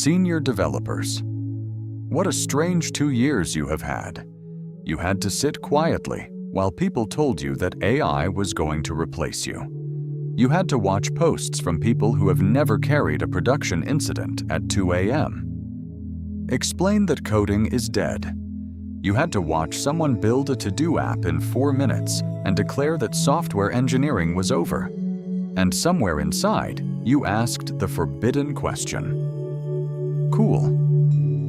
Senior developers. What a strange 2 years you have had. You had to sit quietly while people told you that AI was going to replace you. You had to watch posts from people who have never carried a production incident at 2 a.m. Explain that coding is dead. You had to watch someone build a to-do app in 4 minutes and declare that software engineering was over. And somewhere inside, you asked the forbidden question. Cool.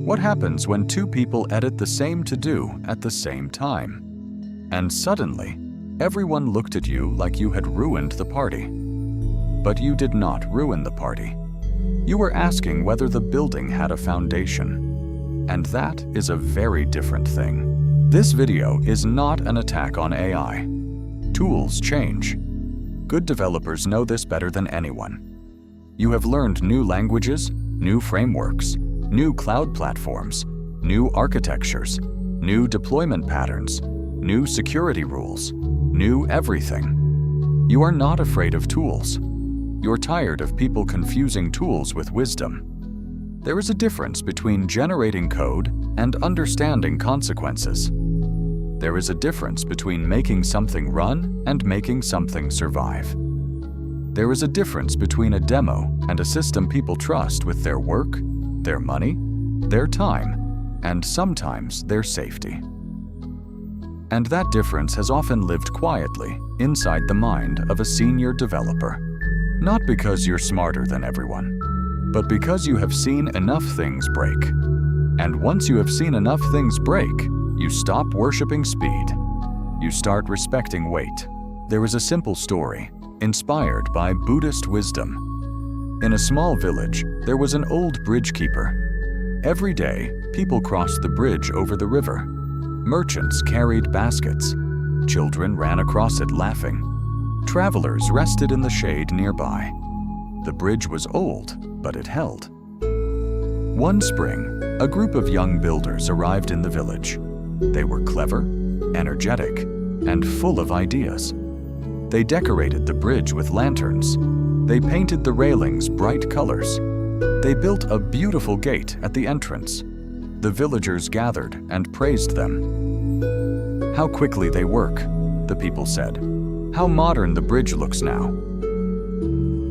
What happens when 2 people edit the same to-do at the same time? And suddenly, everyone looked at you like you had ruined the party. But you did not ruin the party. You were asking whether the building had a foundation. And that is a very different thing. This video is not an attack on AI. Tools change. Good developers know this better than anyone. You have learned new languages, new frameworks, new cloud platforms, new architectures, new deployment patterns, new security rules, new everything. You are not afraid of tools. You're tired of people confusing tools with wisdom. There is a difference between generating code and understanding consequences. There is a difference between making something run and making something survive. There is a difference between a demo and a system people trust with their work, their money, their time, and sometimes their safety. And that difference has often lived quietly inside the mind of a senior developer. Not because you're smarter than everyone, but because you have seen enough things break. And once you have seen enough things break, you stop worshiping speed. You start respecting weight. There is a simple story, inspired by Buddhist wisdom. In a small village, there was an old bridge keeper. Every day, people crossed the bridge over the river. Merchants carried baskets. Children ran across it laughing. Travelers rested in the shade nearby. The bridge was old, but it held. One spring, a group of young builders arrived in the village. They were clever, energetic, and full of ideas. They decorated the bridge with lanterns. They painted the railings bright colors. They built a beautiful gate at the entrance. The villagers gathered and praised them. How quickly they work, the people said. How modern the bridge looks now.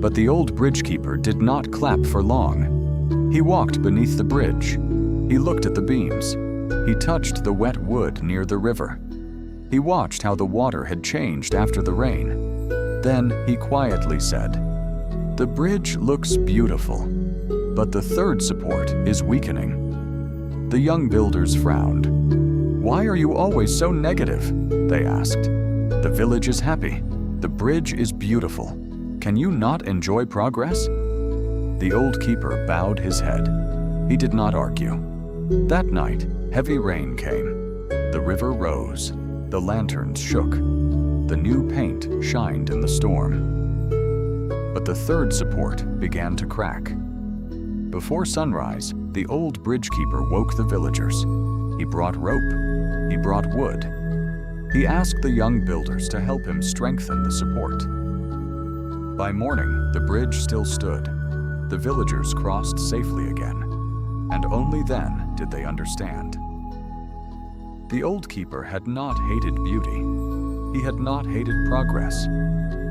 But the old bridge keeper did not clap for long. He walked beneath the bridge. He looked at the beams. He touched the wet wood near the river. He watched how the water had changed after the rain. Then he quietly said, "The bridge looks beautiful, but the third support is weakening." The young builders frowned. "Why are you always so negative?" they asked. "The village is happy. The bridge is beautiful. Can you not enjoy progress?" The old keeper bowed his head. He did not argue. That night, heavy rain came. The river rose. The lanterns shook. The new paint shined in the storm. But the third support began to crack. Before sunrise, the old bridge keeper woke the villagers. He brought rope. He brought wood. He asked the young builders to help him strengthen the support. By morning, the bridge still stood. The villagers crossed safely again, and only then did they understand. The old keeper had not hated beauty. He had not hated progress.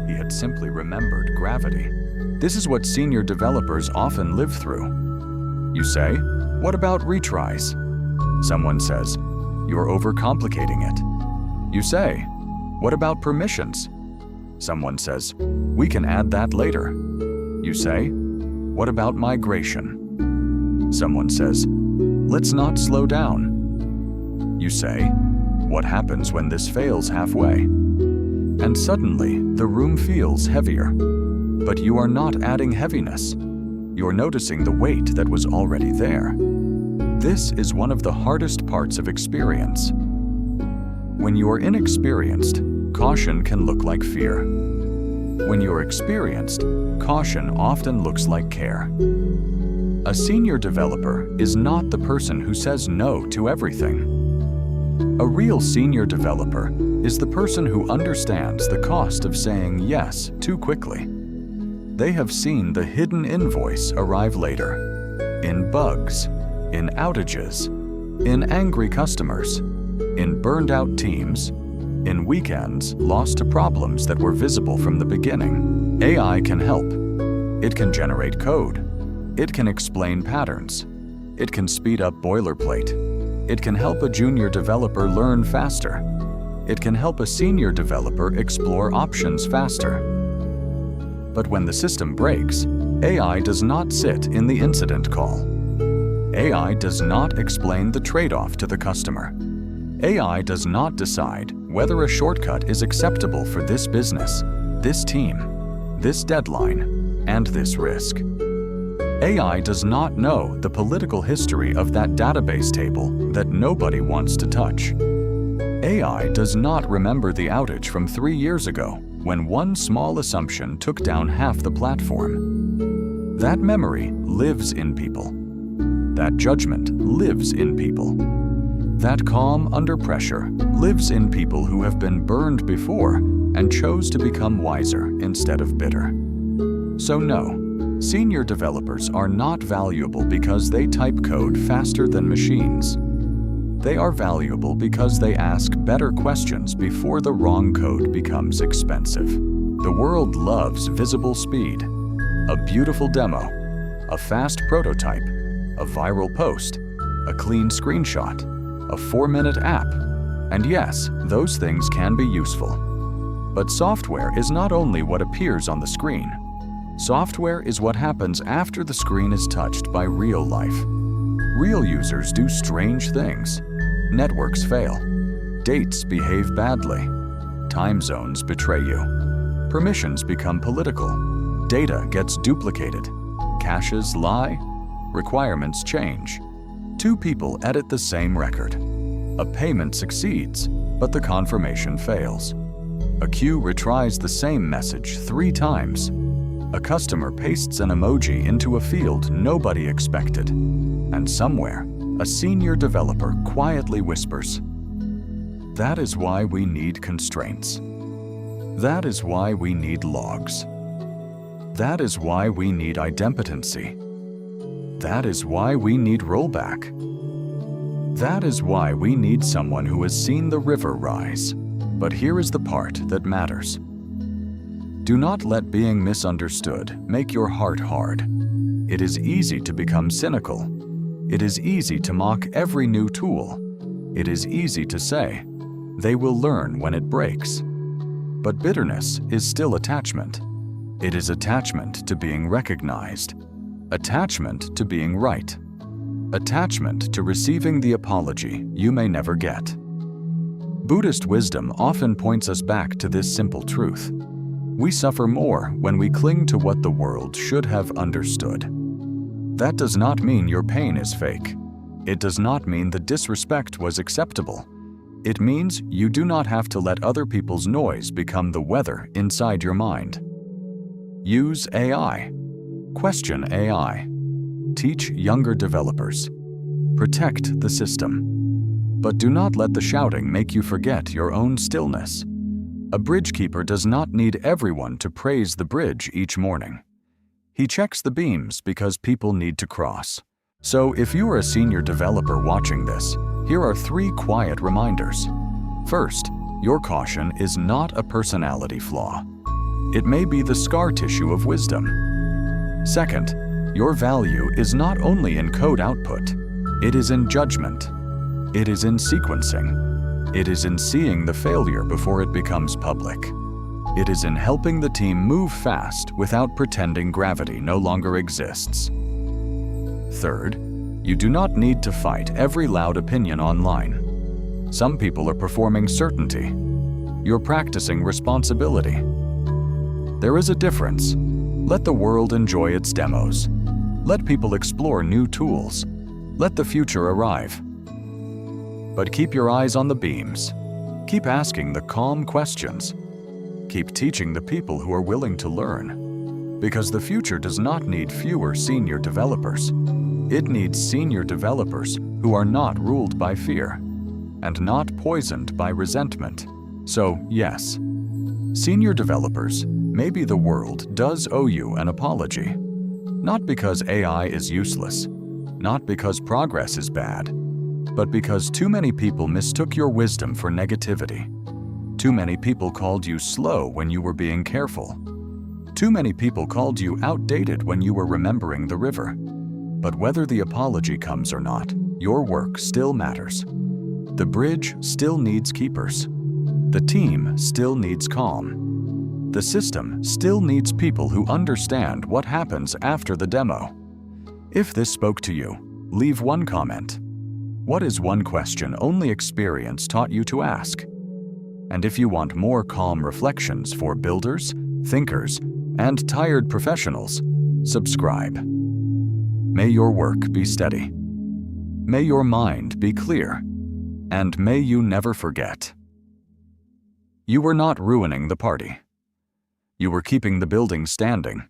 He had simply remembered gravity. This is what senior developers often live through. You say, "What about retries?" Someone says, "You're overcomplicating it." You say, "What about permissions?" Someone says, "We can add that later." You say, "What about migration?" Someone says, "Let's not slow down." You say, "What happens when this fails halfway?" And suddenly, the room feels heavier. But you are not adding heaviness. You're noticing the weight that was already there. This is one of the hardest parts of experience. When you are inexperienced, caution can look like fear. When you're experienced, caution often looks like care. A senior developer is not the person who says no to everything. A real senior developer is the person who understands the cost of saying yes too quickly. They have seen the hidden invoice arrive later. in bugs, in outages, in angry customers, in burned-out teams, in weekends lost to problems that were visible from the beginning. AI can help. It can generate code. It can explain patterns. It can speed up boilerplate. It can help a junior developer learn faster. It can help a senior developer explore options faster. But when the system breaks, AI does not sit in the incident call. AI does not explain the trade-off to the customer. AI does not decide whether a shortcut is acceptable for this business, this team, this deadline, and this risk. AI does not know the political history of that database table that nobody wants to touch. AI does not remember the outage from 3 years ago when one small assumption took down half the platform. That memory lives in people. That judgment lives in people. That calm under pressure lives in people who have been burned before and chose to become wiser instead of bitter. So no, senior developers are not valuable because they type code faster than machines. They are valuable because they ask better questions before the wrong code becomes expensive. The world loves visible speed, a beautiful demo, a fast prototype, a viral post, a clean screenshot, a 4-minute app. And yes, those things can be useful. But software is not only what appears on the screen. Software is what happens after the screen is touched by real life. Real users do strange things. Networks fail. Dates behave badly. Time zones betray you. Permissions become political. Data gets duplicated. Caches lie. Requirements change. 2 people edit the same record. A payment succeeds, but the confirmation fails. A queue retries the same message 3 times. A customer pastes an emoji into a field nobody expected. And somewhere, a senior developer quietly whispers, "That is why we need constraints. That is why we need logs. That is why we need idempotency. That is why we need rollback. That is why we need someone who has seen the river rise." But here is the part that matters. Do not let being misunderstood make your heart hard. It is easy to become cynical. It is easy to mock every new tool. It is easy to say, "They will learn when it breaks." But bitterness is still attachment. It is attachment to being recognized. Attachment to being right. Attachment to receiving the apology you may never get. Buddhist wisdom often points us back to this simple truth. We suffer more when we cling to what the world should have understood. That does not mean your pain is fake. It does not mean the disrespect was acceptable. It means you do not have to let other people's noise become the weather inside your mind. Use AI. Question AI. Teach younger developers. Protect the system. But do not let the shouting make you forget your own stillness. A bridgekeeper does not need everyone to praise the bridge each morning. He checks the beams because people need to cross. So if you are a senior developer watching this, here are 3 quiet reminders. First, your caution is not a personality flaw. It may be the scar tissue of wisdom. Second, your value is not only in code output, it is in judgment. It is in sequencing. It is in seeing the failure before it becomes public. It is in helping the team move fast without pretending gravity no longer exists. Third, you do not need to fight every loud opinion online. Some people are performing certainty. You're practicing responsibility. There is a difference. Let the world enjoy its demos. Let people explore new tools. Let the future arrive. But keep your eyes on the beams. Keep asking the calm questions. Keep teaching the people who are willing to learn. Because the future does not need fewer senior developers. It needs senior developers who are not ruled by fear and not poisoned by resentment. So, yes, senior developers, maybe the world does owe you an apology. Not because AI is useless, not because progress is bad, but because too many people mistook your wisdom for negativity. Too many people called you slow when you were being careful. Too many people called you outdated when you were remembering the river. But whether the apology comes or not, your work still matters. The bridge still needs keepers. The team still needs calm. The system still needs people who understand what happens after the demo. If this spoke to you, leave one comment. What is one question only experience taught you to ask? And if you want more calm reflections for builders, thinkers, and tired professionals, subscribe. May your work be steady. May your mind be clear. And may you never forget. You were not ruining the party. You were keeping the building standing.